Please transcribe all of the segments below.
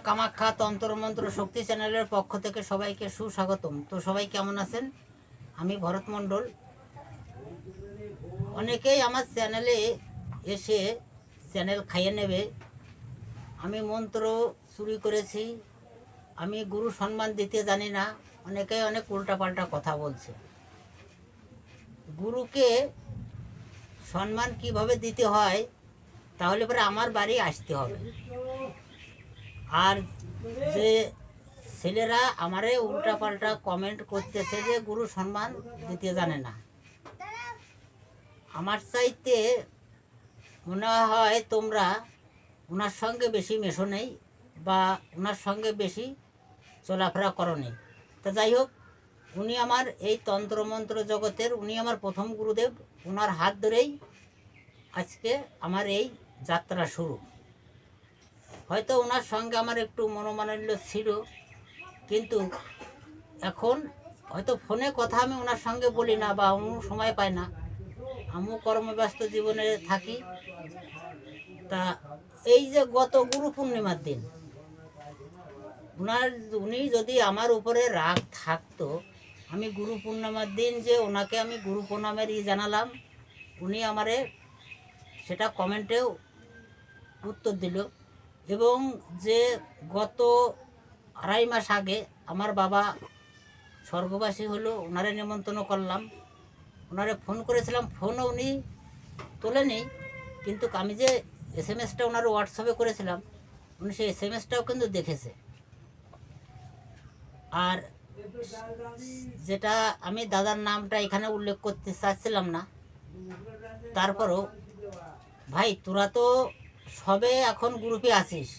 কামাখ্যা তন্ত্রমন্ত্র শক্তি চ্যানেলের পক্ষ থেকে সবাইকে সুস্বাগতম। তো সবাই কেমন আছেন? আমি ভরত মণ্ডল। অনেকেই আমার চ্যানেলে এসে চ্যানেল খাইয়ে নেবে, আমি মন্ত্র চুরি করেছি, আমি গুরু সম্মান দিতে জানি না, অনেকেই অনেক উল্টাপাল্টা কথা বলছে। গুরুকে সম্মান কিভাবে দিতে হয় তাহলে পরে আমার বাড়ি আসতে হবে। আর যে ছেলেরা আমারে উল্টাপাল্টা কমেন্ট করতেছে যে গুরু সম্মান দিতে জানে না, আমার চাইতে মনে হয় তোমরা ওনার সঙ্গে বেশি মেশো নেই বা ওনার সঙ্গে বেশি চলাফেরা করো নেই। তো যাই হোক, উনি আমার এই তন্ত্রমন্ত্র জগতের উনি আমার প্রথম গুরুদেব। ওনার হাত ধরেই আজকে আমার এই যাত্রা শুরু। হয়তো ওনার সঙ্গে আমার একটু মনোমালিন্য ছিল, কিন্তু এখন হয়তো ফোনে কথা আমি ওনার সঙ্গে বলি না বা অন্য সময় পাই না, আমিও কর্মব্যস্ত জীবনে থাকি। তা এই যে গত গুরু পূর্ণিমার দিন উনি যদি আমার উপরে রাগ থাকতো, আমি গুরু পূর্ণিমার দিন যে ওনাকে আমি গুরু প্রণামের জানালাম, উনি আমারে সেটা কমেন্টেও উত্তর দিল। এবং যে গত 2.5 মাস আগে আমার বাবা স্বর্গবাসী হলো, ওনারে নিমন্ত্রণ করলাম, ওনারে ফোন করেছিলাম, ফোনও উনি তোলেনি, কিন্তু আমি যে SMS-টা ওনার হোয়াটসঅ্যাপে করেছিলাম, উনি সেই SMS-টাও কিন্তু দেখেছে। আর যেটা আমি দাদার নামটা এখানে উল্লেখ করতে চাচ্ছিলাম না, তারপরও ভাই তোরা তো সবে এখন গ্রুপে আছিস,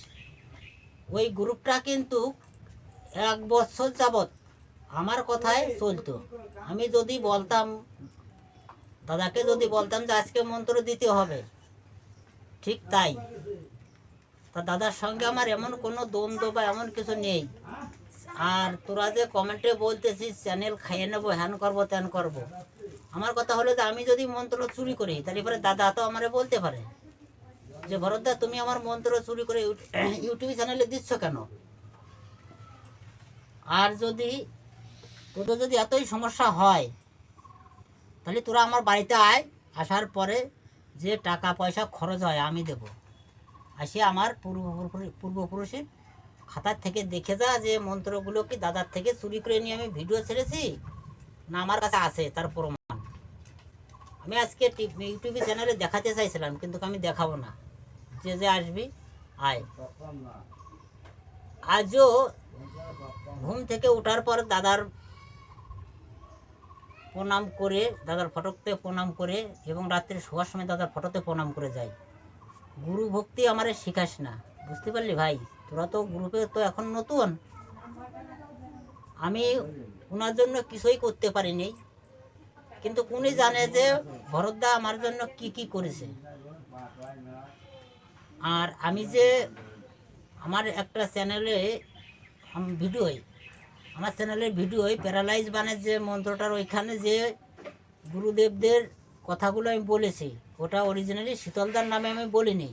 ওই গ্রুপটা কিন্তু 1 বছর যাবৎ আমার কথায় চলতো। আমি যদি বলতাম, দাদাকে যদি বলতাম যে আজকে মন্ত্র দিতে হবে, ঠিক তাই। তা দাদার সঙ্গে আমার এমন কোনো দ্বন্দ্ব বা এমন কিছু নেই। আর তোরা যে কমেন্টে বলতেছিস চ্যানেল খাইয়ে নেবো, হ্যান করবো ত্যান করবো, আমার কথা হলো যে আমি যদি মন্ত্র চুরি করি তাহলে পরে দাদা তো আমারে বলতে পারে যে ভরতদা তুমি আমার মন্ত্র চুরি করে ইউটিউব চ্যানেলে দিচ্ছ কেন? আর যদি তোদের যদি এতই সমস্যা হয় তাহলে তোরা আমার বাড়িতে আয়, আসার পরে যে টাকা পয়সা খরচ হয় আমি দেব। আসে আমার পূর্বপুরুষের খাতার থেকে দেখে যা যে মন্ত্রগুলো কি দাদার থেকে চুরি করে নিয়ে আমি ভিডিও ছেড়েছি না আমার কাছে আছে তার প্রমাণ। আমি আজকে ইউটিউবে চ্যানেলে দেখাতে চাইছিলাম, কিন্তু আমি দেখাবো না। যে যে আসবি আয়। আজও ঘুম থেকে ওঠার পর দাদার প্রণাম করে, দাদার ফটোতে প্রণাম করে এবং রাত্রে শোয়ার সময় দাদার ফটোতে প্রণাম করে যাই। গুরু ভক্তি আমারে শিখাস না, বুঝতে পারলি ভাই? তোরা তো গ্রুপে তো এখন নতুন, আমি ওনার জন্য কিছুই করতে পারিনি, কিন্তু উনি জানে যে ভরতদা আমার জন্য কি কি করেছে। আর আমি যে আমার একটা চ্যানেলে আমার চ্যানেলের ভিডিওয় প্যারালাইজ বানের যে মন্ত্রটার ওইখানে যে গুরুদেবদের কথাগুলো আমি বলেছি, ওটা অরিজিনালি শীতলদার নামে আমি বলিনি,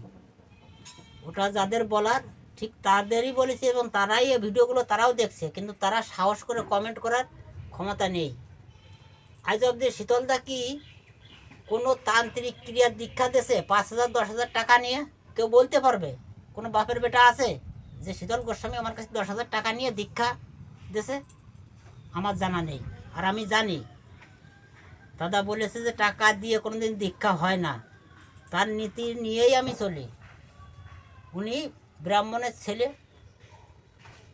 ওটা যাদের বলার ঠিক তাদেরই বলেছি এবং তারাই এই ভিডিওগুলো তারাও দেখছে, কিন্তু তারা সাহস করে কমেন্ট করার ক্ষমতা নেই। আজ অব্দি শীতলদা কি কোনো তান্ত্রিক ক্রিয়ার দীক্ষা দেশে 5,000 10,000 টাকা নিয়ে? কেউ বলতে পারবে? কোনো বাপের বেটা আছে যে শীতল গোস্বামী আমার কাছে 10,000 টাকা নিয়ে দীক্ষা দেশে? আমার জানা নেই। আর আমি জানি দাদা বলেছে যে টাকা দিয়ে কোনোদিন দীক্ষা হয় না, তার নীতি নিয়েই আমি চলি। উনি ব্রাহ্মণের ছেলে,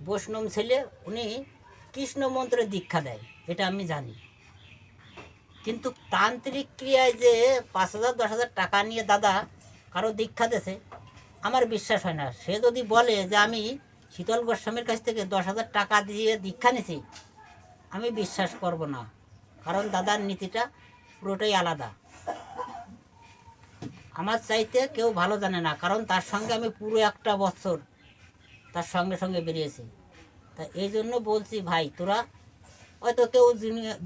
বৈষ্ণব ছেলে, উনি কৃষ্ণ মন্ত্রে দীক্ষা দেয়, এটা আমি জানি। কিন্তু তান্ত্রিক ক্রিয়ায় যে 5,000 10,000 টাকা নিয়ে দাদা কারো দীক্ষা দেছে, আমার বিশ্বাস হয় না। সে যদি বলে যে আমি শীতল গোস্বামীর কাছ থেকে 10,000 টাকা দিয়ে দীক্ষা নিছি, আমি বিশ্বাস করব না, কারণ দাদার নীতিটা পুরোটাই আলাদা। আমার চাইতে কেউ ভালো জানে না, কারণ তার সঙ্গে আমি পুরো 1 বছর তার সঙ্গে সঙ্গে বেরিয়েছি। তা এই জন্য বলছি ভাই, তোরা হয়তো কেউ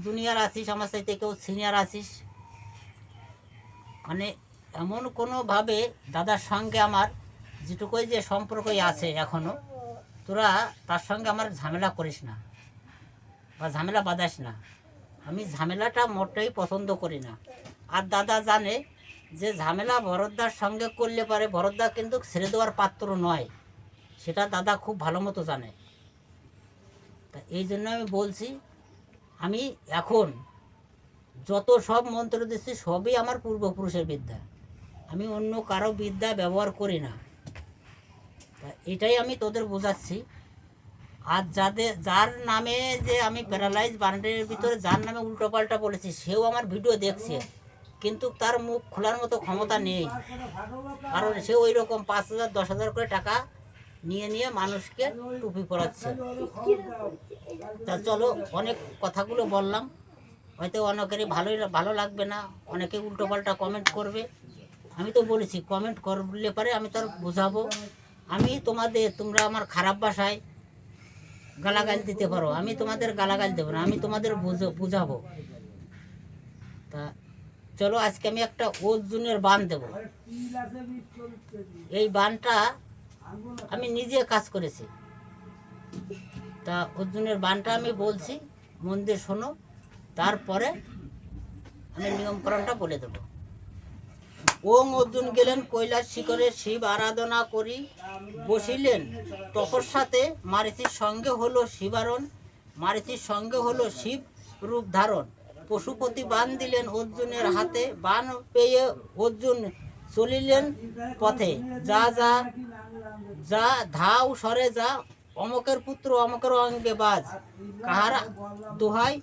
জুনিয়র আছিস আমার চাইতে, কেউ সিনিয়র আছিস, মানে এমন কোনোভাবে দাদার সঙ্গে আমার যেটুকুই যে সম্পর্কই আছে এখনও, তোরা তার সঙ্গে আমার ঝামেলা করিস না বা ঝামেলা বাঁধাস না। আমি ঝামেলাটা মোটেই পছন্দ করি না। আর দাদা জানে যে ঝামেলা ভরতদার সঙ্গে করলে পারে ভরতদা কিন্তু ছেড়ে দেওয়ার পাত্র নয়, সেটা দাদা খুব ভালো মতো জানে। তা এই জন্য আমি বলছি, আমি এখন যত সব মন্ত্র দিচ্ছি সবই আমার পূর্বপুরুষের বিদ্যা, আমি অন্য কারো বিদ্যা ব্যবহার করি না। তা এটাই আমি তোদের বোঝাচ্ছি। আর যার নামে যে আমি প্যারালাইজ বান্ডের ভিতরে যার নামে উল্টোপাল্টা বলেছি সেও আমার ভিডিও দেখছে, কিন্তু তার মুখ খোলার মতো ক্ষমতা নেই, কারণ সে ওই রকম 5,000 10,000 করে টাকা নিয়ে নিয়ে মানুষকে টুপি পরাচ্ছে। তা চলো, অনেক কথাগুলো বললাম, হয়তো অনেকেরই ভালো লাগবে না, অনেকে উল্টোপাল্টা কমেন্ট করবে। আমি তো বলেছি কমেন্ট করলে পারে আমি তার বোঝাবো। আমি তোমরা আমার খারাপ ভাষায় গালাগাল দিতে পারো, আমি তোমাদের গালাগাল দেবো না, আমি তোমাদের বুঝাবো। তা চলো, আজকে আমি একটা অর্জুনের বান দেব। এই বানটা আমি নিজে কাজ করেছি। তা অর্জুনের বানটা আমি বলছি, মন দিয়ে শোনো, তারপরে আমি নিয়মকরণটা বলে দেবো। ওং অর্জুন গেলেন কৈলাস শিখরে, শিব আরাধনা করি বসিলেন তপস্যাতে, মারীচির সঙ্গে হলো শিবারণ, মারীচির সঙ্গে হলো শিব রূপ ধারণ। পশুপতি বান দিলেন অর্জুনের হাতে, বান পেয়ে অর্জুন চলিলেন পথে, যা যা যা ধাও সরে যা, অমকের পুত্র অমকের অঙ্গে বাজ, কাহারা দোহাই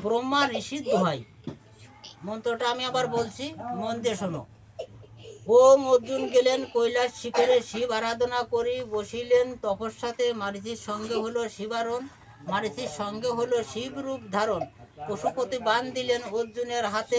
ব্রহ্মা ঋষির দোহাই। মন্ত্রটা আমি আবার বলছি, মন দিয়ে শোনো। ওম অর্জুন গেলেন কৈলাস শিখরে, শিব আরাধনা করি বসিলেন তপস্যাতে, মারীচির সঙ্গে হলো শিবারণ, মারীচির সঙ্গে হলো শিব রূপ ধারণ। পশুপতি বান দিলেন অর্জুনের হাতে,